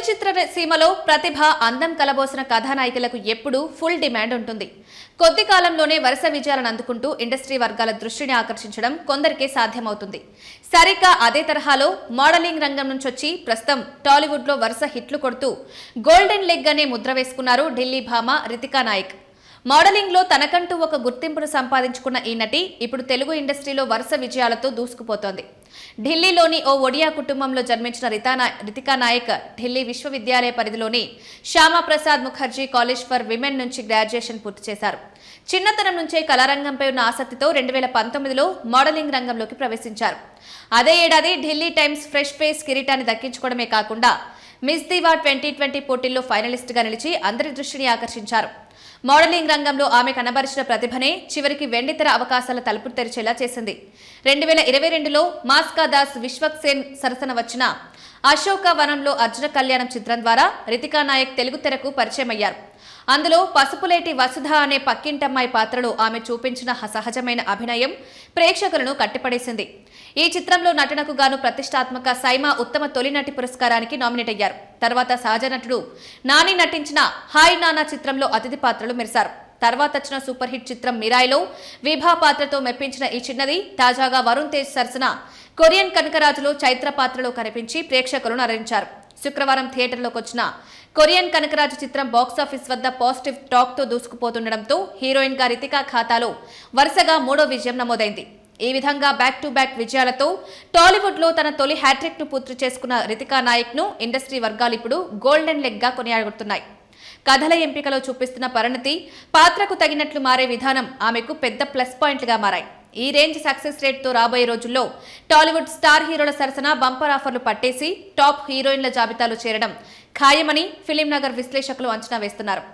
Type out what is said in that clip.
చిత్ర సీమలో ప్రతిభ అందం కలబోసిన కథానాయికలకు ఎప్పుడూ ఫుల్ డిమాండ్ ఉంటుంది. కొద్ది కాలంలోనే వరుస విజయాలను అందుకుంటూ ఇండస్ట్రీ వర్గాల దృష్టిని ఆకర్షించడం కొందరికే సాధ్యమవుతుంది. సరిగ్గా అదే తరహాలో మోడలింగ్ రంగం నుంచి వచ్చి ప్రస్తుతం టాలీవుడ్ లో వరుస హిట్లు కొడుతూ గోల్డెన్ లెగ్ అనే ముద్ర వేసుకున్నారు ఢిల్లీ భామ రితికా నాయక్. మోడలింగ్ లో తనకంటూ ఒక గుర్తింపును సంపాదించుకున్న ఈ నటి ఇప్పుడు తెలుగు ఇండస్ట్రీలో వరుస విజయాలతో దూసుకుపోతోంది. ఢిల్లీలోని ఓ ఒడియా కుటుంబంలో జన్మించిన రితికా నాయక్ ఢిల్లీ విశ్వవిద్యాలయ పరిధిలోని Shyamaprasad Mukherjee college for women నుంచి గ్రాడ్యుయేషన్ పూర్తి చేశారు. చిన్నతనం నుంచే కళారంగంపై ఉన్న ఆసక్తితో 2019లో మోడలింగ్ రంగంలోకి ప్రవేశించారు. అదే ఏడాది ఢిల్లీ టైమ్స్ ఫ్రెష్ ఫేస్ కిరీటాన్ని దక్కించుకోవడమే కాకుండా మిస్ దివా 2020 పోటీల్లో ఫైనలిస్ట్ గా నిలిచి అందరి దృష్టిని ఆకర్షించారు. మోడలింగ్ రంగంలో ఆమె కనబరిచిన ప్రతిభనే చివరికి వెండితెర అవకాశాల తలుపు తెరిచేలా చేసింది. 2022లో మాస్కా దాస్ విశ్వక్ సేన్ సరసన వచ్చిన అశోక వనంలో అర్జున కళ్యాణం చిత్రం ద్వారా రితికా నాయక్ తెలుగు తెరకు పరిచయమయ్యారు. అందులో పసుపులేటి వసుధ అనే పక్కింటమ్మాయి పాత్రలో ఆమె చూపించిన సహజమైన అభినయం ప్రేక్షకులను కట్టిపడేసింది. ఈ చిత్రంలో నటనకు గాను ప్రతిష్టాత్మక సైమా ఉత్తమ తొలి నటి పురస్కారానికి నామినేట్ అయ్యారు. తర్వాత సహజ నటుడు నాని నటించిన హాయ్ నానా చిత్రంలో అతిథి పాత్రలు మెరిశారు. తర్వాత వచ్చిన సూపర్ హిట్ చిత్రం మిరాయిలో విభా పాత్రతో మెప్పించిన ఈ చిన్నది తాజాగా వరుణ్ తేజ్ సరసన కొరియన్ కనకరాజులో చైత్ర పాత్రలో కనిపించి ప్రేక్షకులను అలరించారు. శుక్రవారం థియేటర్లోకి వచ్చిన కొరియన్ కనకరాజు చిత్రం బాక్సాఫీస్ వద్ద పాజిటివ్ టాక్ తో దూసుకుపోతుండటంతో హీరోయిన్ గా రితికా ఖాతాలో వరుసగా 3వ విజయం నమోదైంది. ఈ విధంగా బ్యాక్ టు బ్యాక్ విజయాలతో టాలీవుడ్ లో తన తొలి హ్యాట్రిక్ ను పూర్తి చేసుకున్న రితికా నాయక్ ను ఇండస్ట్రీ వర్గాలు ఇప్పుడు గోల్డెన్ లెగ్ గా కొనియాడుతున్నాయి. కథల ఎంపికలో చూపిస్తున్న పరిణతి, పాత్రకు తగినట్లు మారే విధానం ఆమెకు పెద్ద ప్లస్ పాయింట్లుగా మారాయి. ఈ రేంజ్ సక్సెస్ రేట్ తో రాబోయే రోజుల్లో టాలీవుడ్ స్టార్ హీరోల సరసన బంపర్ ఆఫర్లు పట్టేసి టాప్ హీరోయిన్ల జాబితాలో చేరడం ఖాయమని ఫిలిం నగర్ విశ్లేషకులు అంచనా వేస్తున్నారు.